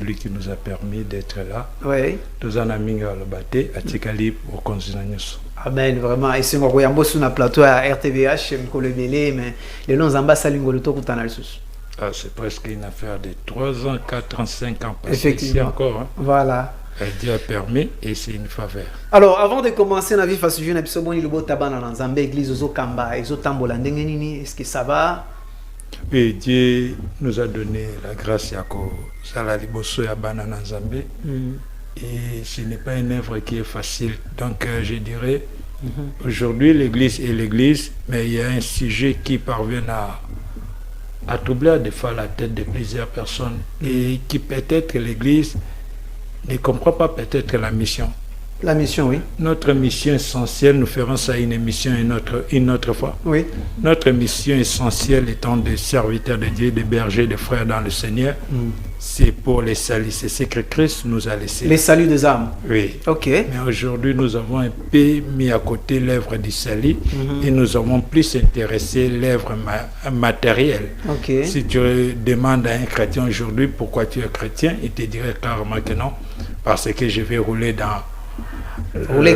celui qui nous a permis d'être là. Oui. Nous en avons le bâté à Tikali au Konzinanyos. Amen, vraiment. Et c'est moi qui suis sur le plateau à RTVH, je me mais les noms ambassadeurs Lingoloto Koutanalsus. Ah, c'est presque une affaire de 3 ans, 4 ans, 5 ans passés. Effectivement. Ici encore. Hein. Voilà. Dieu a permis et c'est une faveur. Alors, avant de commencer, on a vu face au jeune épisode, on a vu le Zambé, l'église Ozo Kamba, Ozo Tambola, est-ce que ça va? Oui, Dieu nous a donné la grâce à Salaliboso et à Banana Zambé. Et ce n'est pas une œuvre qui est facile. Donc, je dirais, aujourd'hui, l'église est l'église, mais il y a un sujet qui parvient à troubler des fois la tête de plusieurs personnes et qui peut-être l'église ne comprend pas peut-être la mission. La mission, oui. Notre mission essentielle, nous ferons ça une émission une autre fois. Oui. Notre mission essentielle étant des serviteurs de Dieu, des bergers, des frères dans le Seigneur, c'est pour les salis. C'est ce que Christ nous a laissé. Les saluts des âmes. Oui. Ok. Mais aujourd'hui, nous avons un peu mis à côté l'œuvre du salut et nous avons plus intéressé l'œuvre matérielle. Ok. Si tu demandes à un chrétien aujourd'hui pourquoi tu es chrétien, il te dirait carrément que non, parce que je vais rouler dans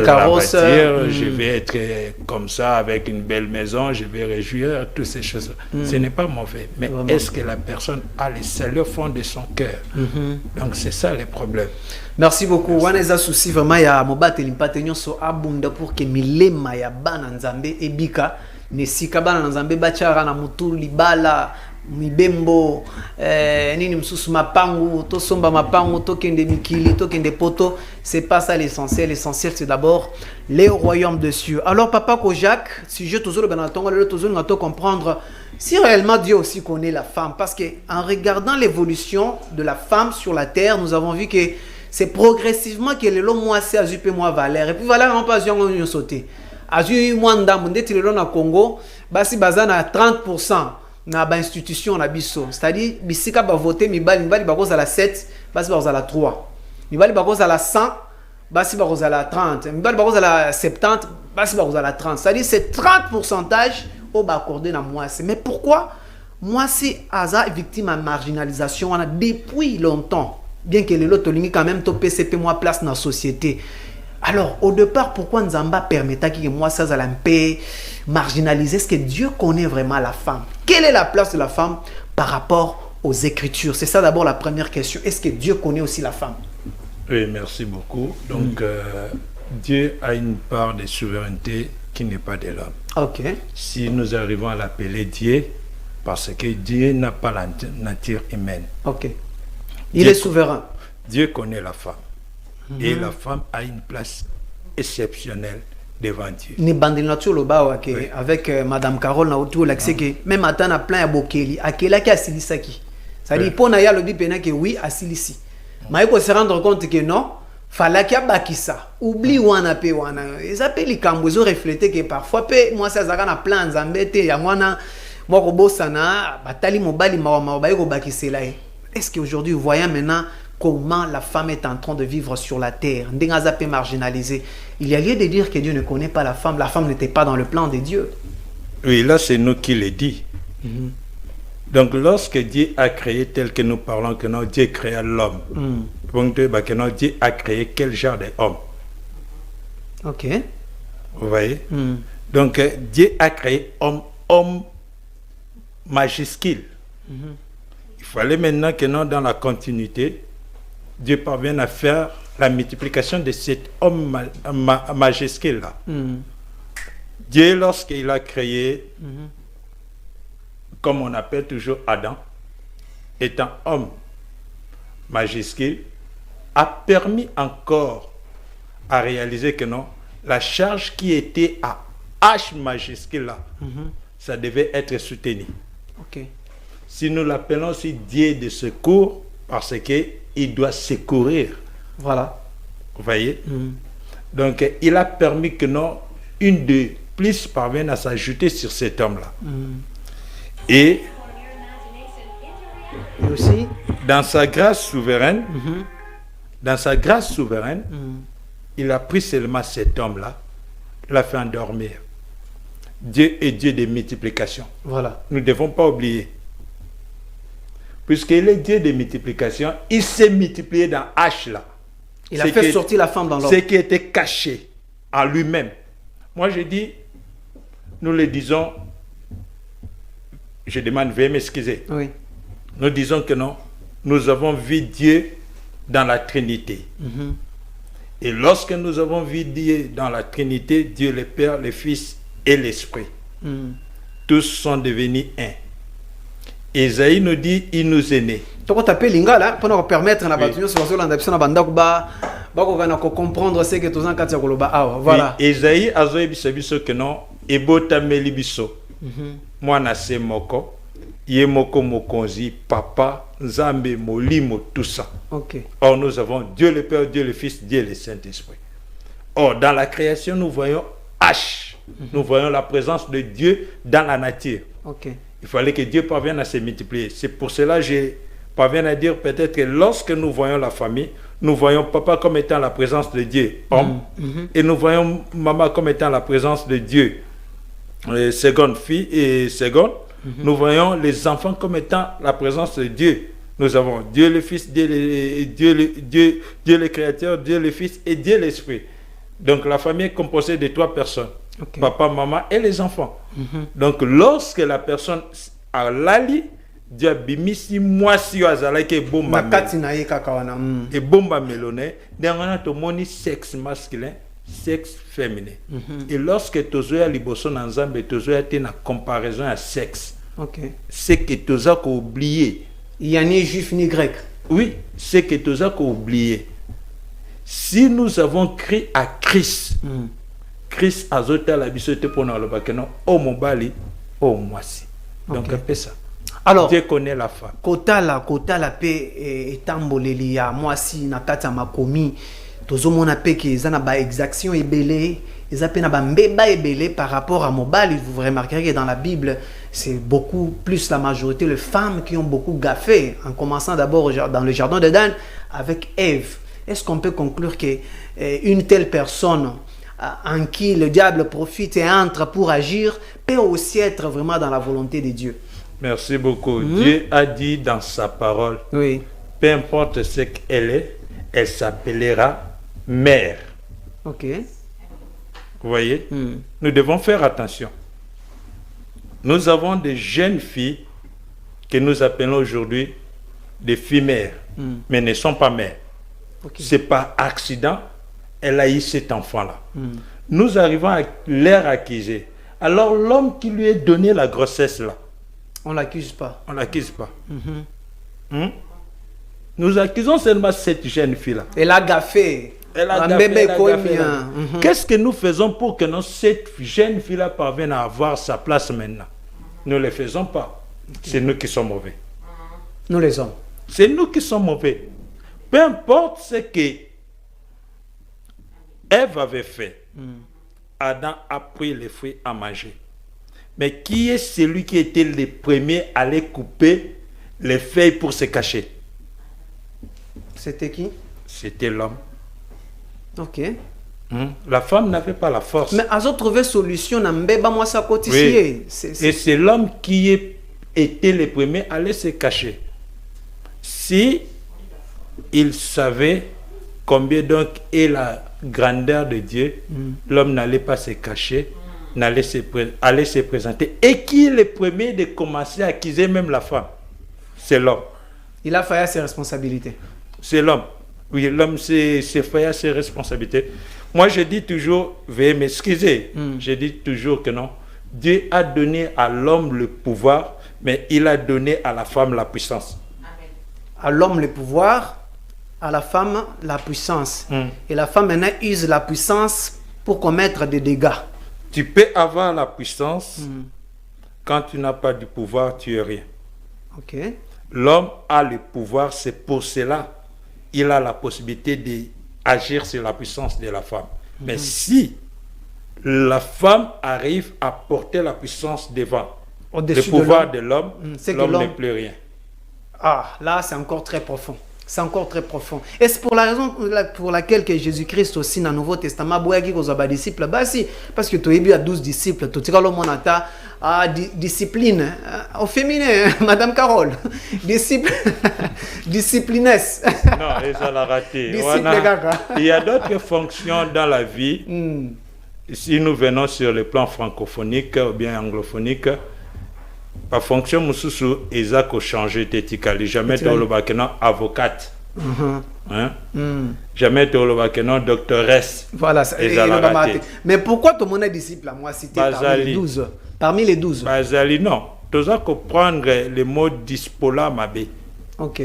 carrosse, je vais être comme ça avec une belle maison, je vais réjouir toutes ces choses. Ce n'est pas mauvais, mais est-ce que la personne a le salut au fond de son cœur? Donc c'est ça le problème. Merci beaucoup. Waneza souci vraiment ya mobate limpatenyo so abunda pour que milema ya bana nzambe ebika ne sika bana nzambe bachara na mutu libala mibembo nini msusu mapangu to somba mapangu to kende mikili to kende poto. C'est pas ça l'essentiel. L'essentiel c'est d'abord les royaumes de cieux. Alors papa Kojak, si je toujours le benatongo le toujours nous doit comprendre si réellement Dieu aussi connaît la femme, parce que en regardant l'évolution de la femme sur la terre, nous avons vu que c'est progressivement que le moi c'est azupe moi valeur et puis valeur on pas on sauter azu moi ndambo ndeti le na Congo basi bazana à 30% na ba institution na biso, c'est-à-dire bisika ba voter mibali bakoza la 7 basi bakoza la 3 mibali bakoza la 100 basi bakoza la 30 mibali bakoza la 70 basi bakoza la 30, c'est-à-dire c'est 30% au ba accordé na moi. Mais pourquoi moi c'est asa victime à marginalisation on a depuis longtemps, bien que les autres lignes quand même to PCP moi place dans la société. Alors, au départ, pourquoi Nzamba permettait que moi, ça allait un peu marginaliser? Est-ce que Dieu connaît vraiment la femme? Quelle est la place de la femme par rapport aux Écritures? C'est ça d'abord la première question. Est-ce que Dieu connaît aussi la femme? Oui, merci beaucoup. Donc, Dieu a une part de souveraineté qui n'est pas de l'homme. Ok. Si nous arrivons à l'appeler Dieu, parce que Dieu n'a pas la nature humaine. Ok. Il est souverain. Dieu connaît la femme. Et la femme a une place exceptionnelle devant Dieu. Ni bandil nature le bas avec Madame Carole na autour l'accès que même attend à plein à bokeli akela ki asilisaki. Ça dit pour na ya le bipena que oui asilisi. Mais il faut se rendre compte que non, fallait qu'il bakisa. Oublie wana pe wana. Ils appellent kambozo refléter que parfois pe moi ça zaka na plan nzambete ya mwana moko bosana batali mobali mawa ba ko bakisela. Est-ce qu'aujourd'hui voyons maintenant comment la femme est en train de vivre sur la terre, marginalisée. Il y a lieu de dire que Dieu ne connaît pas la femme n'était pas dans le plan de Dieu. Oui, là c'est nous qui le dit. Donc lorsque Dieu a créé tel que nous parlons, que non, Dieu créa l'homme. Donc que non, Dieu a créé quel genre d'homme? Ok. Vous voyez? Donc Dieu a créé homme majuscule. Il fallait maintenant que non, dans la continuité, Dieu parvient à faire la multiplication de cet homme majuscule-là. Dieu, lorsqu'il a créé, comme on appelle toujours Adam, étant homme majuscule, a permis encore à réaliser que non, la charge qui était à H majuscule-là, ça devait être soutenu. Ok. Si nous l'appelons aussi Dieu de secours, parce qu'il doit secourir. Voilà. Vous voyez? Donc, il a permis que non, une de plus parvienne à s'ajouter sur cet homme-là. Et aussi, dans sa grâce souveraine, il a pris seulement cet homme-là, l'a fait endormir. Dieu est Dieu de multiplication. Voilà. Nous ne devons pas oublier. Puisqu'il est Dieu de multiplication, il s'est multiplié dans H là. Il a fait sortir la femme dans l'homme. Ce qui était caché en lui-même. Moi je dis, nous le disons, je demande, veuillez m'excuser. Oui. Nous disons que non, nous avons vu Dieu dans la Trinité. Et lorsque nous avons vu Dieu dans la Trinité, Dieu le Père, le Fils et l'Esprit, tous sont devenus un. Esaïe nous dit, il nous est né. Toko tapé lingala pour permettre na batuyo sur la ndapso na banda kuba bako kana ko comprendre ce que tous en katia koloba awa voilà. Esaïe azoye biso que non ebota meli biso. Mwana se moko ye moko mokonzi papa nzambe molimo tout ça. OK. Or nous avons Dieu le Père, Dieu le Fils, Dieu le Saint-Esprit. Or dans la création nous voyons H. Nous voyons la présence de Dieu dans la nature. OK. Il fallait que Dieu parvienne à se multiplier. C'est pour cela que je parviens à dire peut-être que lorsque nous voyons la famille, nous voyons papa comme étant la présence de Dieu, homme, et nous voyons maman comme étant la présence de Dieu, seconde fille et seconde. Nous voyons les enfants comme étant la présence de Dieu. Nous avons Dieu le Fils, Dieu le Créateur, Dieu le Fils et Dieu l'Esprit. Donc la famille est composée de 3 personnes. Okay. Papa, maman et les enfants. Donc lorsque la personne a l'ali, Dieu a bimisi moi si azala ke bomba et bomba melone, on to moni sexe masculin, sexe féminin. Et lorsque tozoya liboso na nzambe tozoya te na comparaison à sexe. Okay. C'est que toza ko oublier. Il y a ni juif ni grec. Oui, c'est que toza ko oublier. Si nous avons crié à Christ, Christ a zoté la bisote pour nous le bakeno au mobali au moisi. Donc c'est ça. Alors Dieu connaît la femme. Kota la paix etamboleli ya moisi na kata makomi tozomona pe ke ezana ba exaction ebele ezapena ba mbeba ebele par rapport à mobali. Vous remarquerez que dans la Bible c'est beaucoup plus la majorité les femmes qui ont beaucoup gaffé, en commençant d'abord dans le jardin d'Éden avec Ève. Est-ce qu'on peut conclure que une telle personne en qui le diable profite et entre pour agir peut aussi être vraiment dans la volonté de Dieu? Merci beaucoup. Dieu a dit dans sa parole, oui, peu importe ce qu'elle est, elle s'appellera mère. Ok. Vous voyez, nous devons faire attention. Nous avons des jeunes filles que nous appelons aujourd'hui des filles mères, mais ne sont pas mères. Okay. C'est par accident, elle a eu cet enfant-là. Nous arrivons à l'air accuser. Alors l'homme qui lui a donné la grossesse là, on l'accuse pas. On l'accuse pas. Nous accusons seulement cette jeune fille-là. Elle a gaffé. Elle a gaffé. Qu'est-ce que nous faisons pour que cette jeune fille-là parvienne à avoir sa place maintenant? Nous ne le faisons pas. C'est nous qui sommes mauvais. Nous les hommes. C'est nous qui sommes mauvais. Peu importe ce que Ève avait fait, Adam a pris les fruits à manger. Mais qui est celui qui était le premier à aller couper les feuilles pour se cacher? C'était qui? C'était l'homme. Ok. La femme n'avait pas la force. Mais à trouvé solution, moi ça oui. Et c'est l'homme qui était le premier à aller se cacher. Si il savait combien donc est la grandeur de Dieu, l'homme n'allait pas se cacher, n'allait aller se présenter. Et qui est le premier de commencer à accuser même la femme? C'est l'homme. Il a failli à ses responsabilités. C'est l'homme. Oui, l'homme s'est failli à ses responsabilités. Moi, je dis toujours, veuillez m'excuser, je dis toujours que non. Dieu a donné à l'homme le pouvoir, mais il a donné à la femme la puissance. À l'homme le pouvoir, à la femme la puissance. Et la femme maintenant use la puissance pour commettre des dégâts. Tu peux avoir la puissance, quand tu n'as pas du pouvoir, tu es rien. Ok. L'homme a le pouvoir, c'est pour cela il a la possibilité d'agir sur la puissance de la femme. Mais si la femme arrive à porter la puissance devant le pouvoir de l'homme, l'homme n'est plus rien. Ah, là c'est encore très profond. C'est encore très profond. Et c'est pour la raison pour laquelle que Jésus-Christ aussi dans le Nouveau Testament, parce que tu as 12 disciples, tu as discipline. Au féminin, Madame Carole. Disciplinesse. Non, et ça l'a raté. Il y a d'autres fonctions dans la vie. Si nous venons sur le plan francophonique ou bien anglophonique, par fonction, Moussoussou, ils ont changé d'étiquette. Jamais tu as avocate. Jamais tu as doctoresse. Voilà, mais pourquoi ton monnaie disciple à moi cité parmi les 12? Parmi les 12. Bazali, non. Tu dois comprendre le mot dispola mabé. Ok.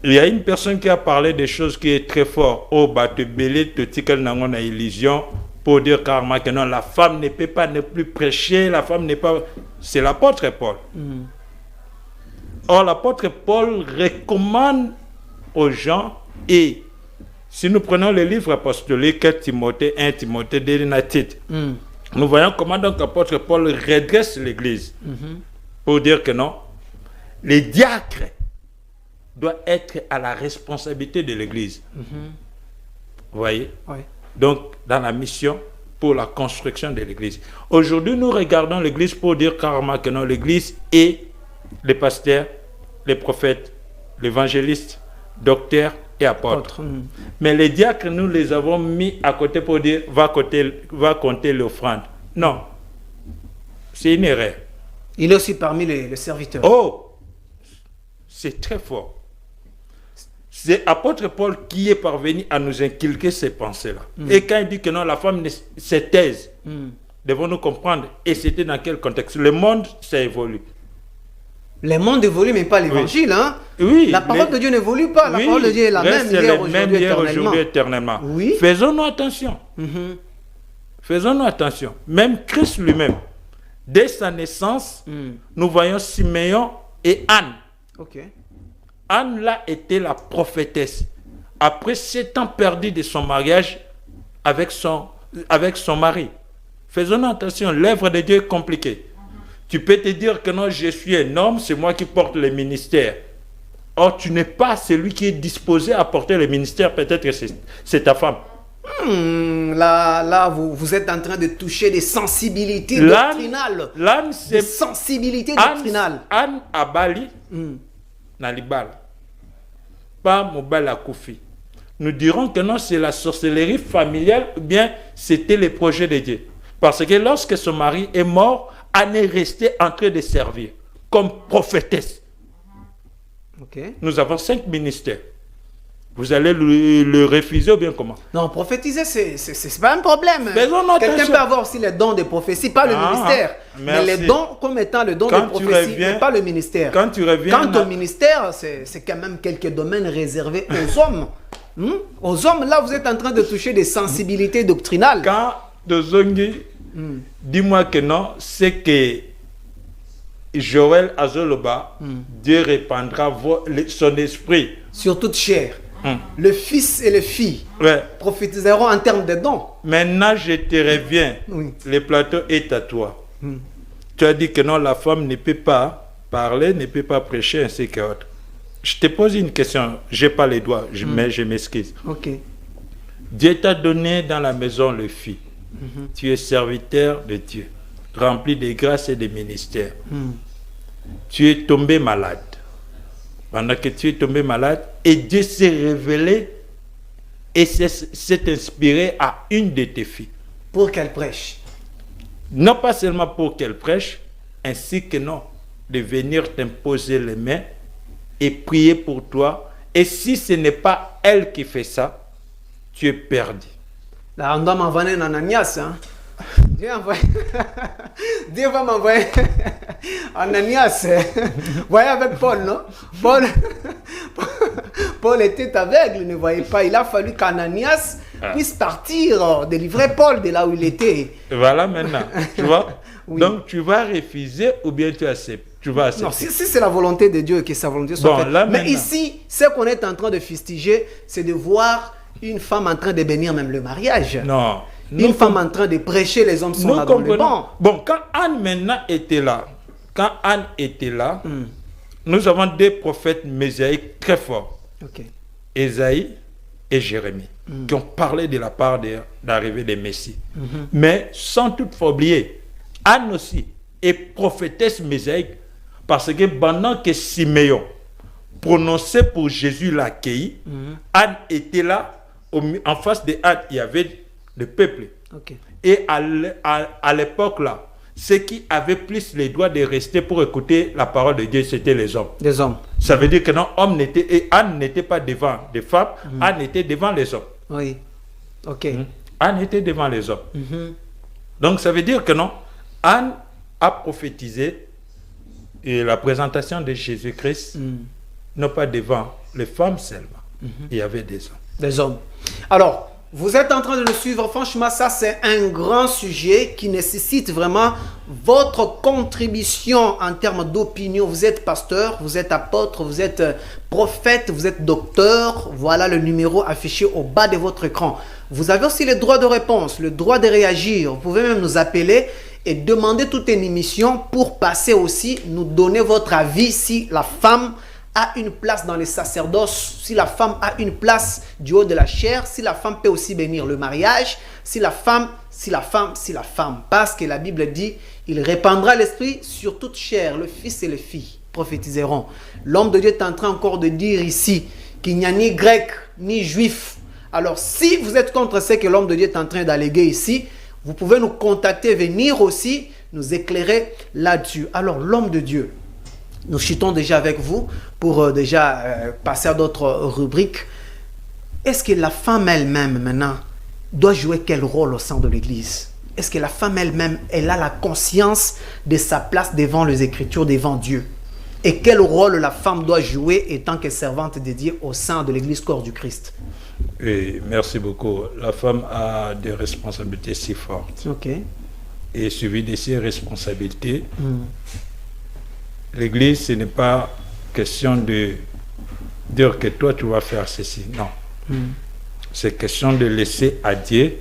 Il y a une personne qui a parlé des choses qui est très fort. Oh, bah, te belé, te tikel nangon na illusion pour dire carrément que non, la femme ne peut pas ne plus prêcher, la femme n'est pas. C'est l'apôtre Paul. Or, l'apôtre Paul recommande aux gens, et si nous prenons le livre apostolique Timothée 1, Timothée 2, nous voyons comment donc l'apôtre Paul redresse l'église pour dire que non, les diacres doivent être à la responsabilité de l'église. Vous voyez? Oui. Donc, dans la mission pour la construction de l'église. Aujourd'hui, nous regardons l'église pour dire carrément que non, l'église est les pasteurs, les prophètes, l'évangéliste, docteur et apôtre. Mais les diacres, nous les avons mis à côté pour dire va compter l'offrande. Non, c'est une erreur. Il est aussi parmi les serviteurs. Oh, c'est très fort. C'est apôtre Paul qui est parvenu à nous inculquer ces pensées-là. Et quand il dit que non, la femme se taise, devons-nous comprendre. Et c'était dans quel contexte? Le monde, ça évolue. Le monde évolue, mais pas l'évangile. Hein? Oui, la parole de Dieu n'évolue pas. La parole de Dieu est la même hier, aujourd'hui, éternellement. Oui. Faisons-nous attention. Faisons-nous attention. Même Christ lui-même, dès sa naissance, nous voyons Siméon et Anne. Ok. Anne là était la prophétesse. Après 7 ans perdus de son mariage avec son mari. Faisons-nous attention, l'œuvre de Dieu est compliquée. Tu peux te dire que non, je suis un homme, c'est moi qui porte le ministère. Or, tu n'es pas celui qui est disposé à porter le ministère, peut-être que c'est ta femme. Là, vous êtes en train de toucher des sensibilités doctrinales. L'âne, c'est... Des sensibilités doctrinales. Anne à Bali, Nalibal. Pas Mobal à Koufi. Nous dirons que non, c'est la sorcellerie familiale, ou bien c'était le projet de Dieu. Parce que lorsque son mari est mort, Anne est restée en train de servir comme prophétesse. Okay. Nous avons 5 ministères. Vous allez le refuser ou bien comment? Non, prophétiser, c'est pas un problème. Quelqu'un peut avoir aussi les dons de prophétie, pas le ministère. Merci. Mais les dons comme étant le don de prophétie, mais pas le ministère. Quand tu reviens... Quant au ministère, c'est quand même quelques domaines réservés aux hommes. Aux hommes, là, vous êtes en train de toucher des sensibilités doctrinales. Quand Dozongi, dis-moi que non, c'est que Joël Azoloba, Dieu répandra son esprit sur toute chair. Le fils et les filles prophétiseront en termes de dons. Maintenant, je te reviens. Le plateau est à toi. Tu as dit que non, la femme ne peut pas parler, ne peut pas prêcher, ainsi que autre. Je te pose une question. Je n'ai pas les doigts, mais je m'excuse. Okay. Dieu t'a donné dans la maison le fils. Tu es serviteur de Dieu, rempli de grâce et de ministère. Tu es tombé malade. Pendant que tu es tombé malade, et Dieu s'est révélé et s'est inspiré à une de tes filles. Pour qu'elle prêche. Non pas seulement pour qu'elle prêche, ainsi que non, de venir t'imposer les mains et prier pour toi. Et si ce n'est pas elle qui fait ça, tu es perdu. Là, on doit m'envoyer un Ananias. Hein? Dieu va m'envoyer Ananias. Voyez avec Paul, non? Paul était aveugle, il ne voyait pas. Il a fallu qu'Ananias puisse partir, délivrer Paul de là où il était. Voilà maintenant, tu vois. Oui. Donc tu vas refuser ou bien tu acceptes? Tu vas accepter. Non, si c'est la volonté de Dieu, que sa volonté soit faite. Mais maintenant, ici, ce qu'on est en train de fustiger, c'est de voir une femme en train de bénir même le mariage. Non. Une femme en train de prêcher, les hommes sont là dans le banc. Bon, quand Anne maintenant était là, nous avons deux prophètes messiaïques très forts. Ésaïe et Jérémie, qui ont parlé de la part de l'arrivée des Messies. Mais sans toutefois oublier Anne aussi est prophétesse mosaïque parce que pendant que Siméon prononçait pour Jésus l'accueil, Anne était là, en face de Anne, il y avait le peuple. Ok. Et à l'époque là, ceux qui avaient plus les droits de rester pour écouter la parole de Dieu, c'était les hommes. Les hommes. Ça veut dire que non, et Anne n'était pas devant les femmes, Anne était devant les hommes. Oui. Ok. Anne était devant les hommes. Donc ça veut dire que non, Anne a prophétisé et la présentation de Jésus-Christ, non pas devant les femmes seulement. Il y avait des hommes. Des hommes. Alors, vous êtes en train de le suivre. Franchement, ça, c'est un grand sujet qui nécessite vraiment votre contribution en termes d'opinion. Vous êtes pasteur, vous êtes apôtre, vous êtes prophète, vous êtes docteur. Voilà le numéro affiché au bas de votre écran. Vous avez aussi le droit de réponse, le droit de réagir. Vous pouvez même nous appeler et demander toute une émission pour passer aussi, nous donner votre avis si la femme a une place dans les sacerdoces, si la femme a une place du haut de la chair, si la femme peut aussi bénir le mariage, si la femme, parce que la Bible dit, il répandra l'esprit sur toute chair, le fils et les filles prophétiseront. L'homme de Dieu est en train encore de dire ici qu'il n'y a ni grec ni juif. Alors si vous êtes contre ce que l'homme de Dieu est en train d'alléguer ici, vous pouvez nous contacter, venir aussi nous éclairer là-dessus. Alors l'homme de Dieu, nous chutons déjà avec vous pour passer à d'autres rubriques. Est-ce que la femme elle-même, maintenant, doit jouer quel rôle au sein de l'Église? Est-ce que la femme elle-même, elle a la conscience de sa place devant les Écritures, devant Dieu? Et quel rôle la femme doit jouer étant que servante dédiée au sein de l'Église corps du Christ? Oui, merci beaucoup. La femme a des responsabilités si fortes. Ok. Et suivi de ces responsabilités, l'Église, ce n'est pas question de dire que toi, tu vas faire ceci. Non. C'est question de laisser à Dieu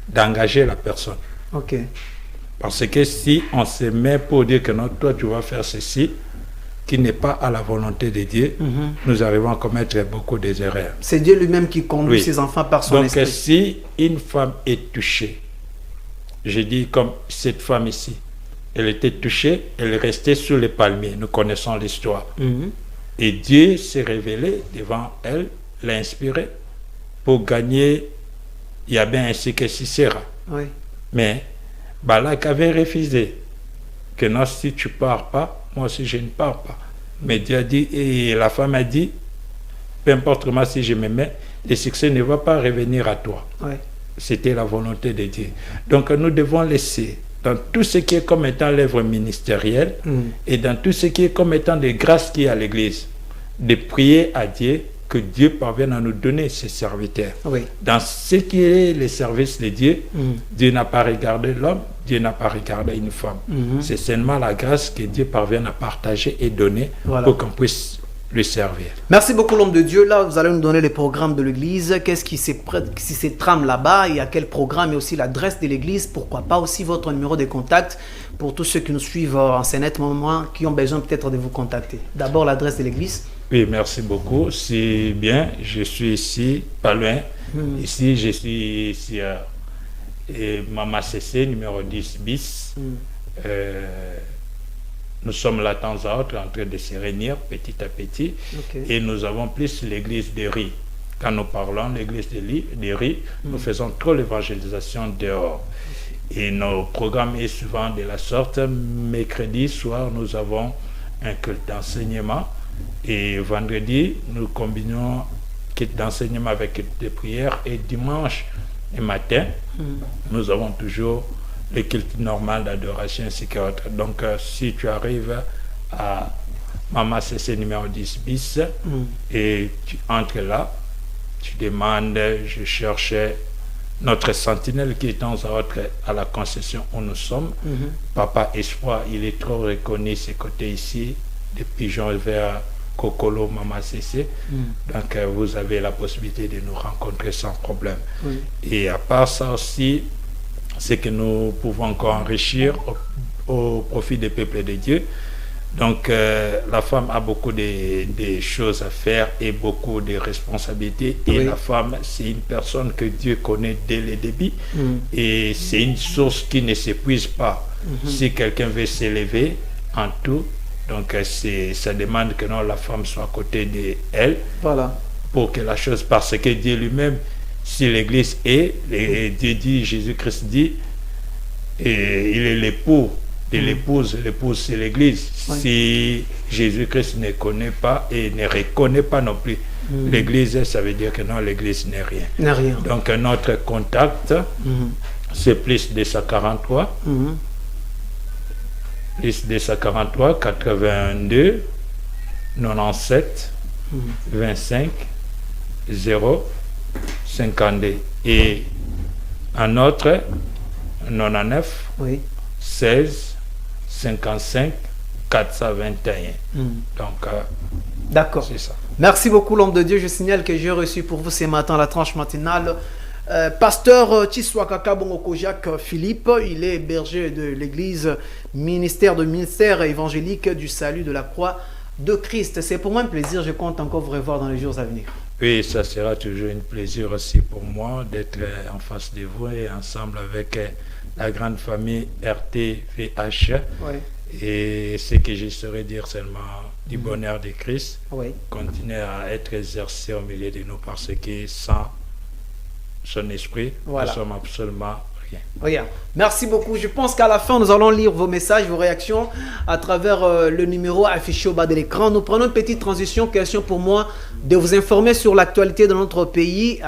d'engager la personne. Ok. Parce que si on se met pour dire que non, toi, tu vas faire ceci, qui n'est pas à la volonté de Dieu, nous arrivons à commettre beaucoup d'erreurs. C'est Dieu lui-même qui conduit ses enfants par son esprit. Donc, si une femme est touchée, je dis comme cette femme ici, elle était touchée, elle restait sous les palmiers. Nous connaissons l'histoire. Et Dieu s'est révélé devant elle, l'a inspiré pour gagner Yabin ainsi que Sisera. Oui. Mais Balak avait refusé que non, si tu ne pars pas, moi aussi je ne pars pas. Mais Dieu a dit, et la femme a dit, peu importe comment si je me mets, le succès ne va pas revenir à toi. Oui. C'était la volonté de Dieu. Donc nous devons laisser dans tout ce qui est comme étant l'œuvre ministérielle et dans tout ce qui est comme étant des grâces qu'il y a à l'Église, de prier à Dieu que Dieu parvienne à nous donner ses serviteurs. Oui. Dans ce qui est les services de Dieu, Dieu n'a pas regardé l'homme, Dieu n'a pas regardé une femme. C'est seulement la grâce que Dieu parvienne à partager et donner pour qu'on puisse lui servir. Merci beaucoup l'homme de Dieu. Là, vous allez nous donner les programmes de l'Église. Qu'est-ce qui se trame là-bas? Il y a quel programme et aussi l'adresse de l'Église. Pourquoi pas aussi votre numéro de contact pour tous ceux qui nous suivent en CNET Moment, qui ont besoin peut-être de vous contacter. D'abord l'adresse de l'Église. Oui, merci beaucoup. C'est bien. Je suis ici, pas loin. Ici, je suis ici à Mama CC, numéro 10 bis. Nous sommes là de temps à autre en train de se réunir petit à petit. Et nous avons plus l'église de Riz. Quand nous parlons l'église de Riz, nous faisons trop l'évangélisation dehors. Et nos programmes est souvent de la sorte. Mercredi soir, nous avons un culte d'enseignement. Et vendredi, nous combinons culte d'enseignement avec culte de prière. Et dimanche et matin, nous avons toujours le culte normal d'adoration ainsi que autre. Donc, si tu arrives à Mama CC numéro 10 bis et tu entres là, tu demandes, je cherchais notre sentinelle qui est temps à autre à la concession où nous sommes. Papa Espoir, il est trop reconnu ce côté ici, des pigeons vers Kokolo, Mama CC. Donc, vous avez la possibilité de nous rencontrer sans problème. Et à part ça aussi, c'est que nous pouvons encore enrichir au profit des peuples de Dieu. Donc, la femme a beaucoup de choses à faire et beaucoup de responsabilités. Et Oui. la femme, c'est une personne que Dieu connaît dès le début. Et c'est une source qui ne s'épuise pas. Si quelqu'un veut s'élever en tout, donc ça demande que non, la femme soit à côté d'elle Voilà. pour que la chose, parce que Dieu lui-même, si l'Église est, et Dieu dit, Jésus-Christ dit, et il est l'époux de l'épouse, l'épouse c'est l'Église. Oui. Si Jésus-Christ ne connaît pas et ne reconnaît pas non plus l'Église, ça veut dire que non, l'Église n'est rien. N'a rien. Donc notre contact, c'est plus 243, plus 243, 82, 97, 25, 0, 52. Et un autre, 99, Oui. 16, 55, 421. Donc, D'accord. c'est ça. Merci beaucoup, l'homme de Dieu. Je signale que j'ai reçu pour vous ce matin la tranche matinale. Pasteur Chiswakaka Bongoko Jacques Philippe, il est berger de l'église ministère évangélique du salut de la croix de Christ. C'est pour moi un plaisir, je compte encore vous revoir dans les jours à venir. Oui, ça sera toujours un plaisir aussi pour moi d'être en face de vous et ensemble avec la grande famille RTVH. Oui. Et ce que je saurais dire seulement du bonheur de Christ, Oui. continuer à être exercé au milieu de nous parce que sans son esprit, Voilà. nous sommes absolument rien. Regarde. Merci beaucoup. Je pense qu'à la fin, nous allons lire vos messages, vos réactions à travers le numéro affiché au bas de l'écran. Nous prenons une petite transition, question pour moi de vous informer sur l'actualité de notre pays.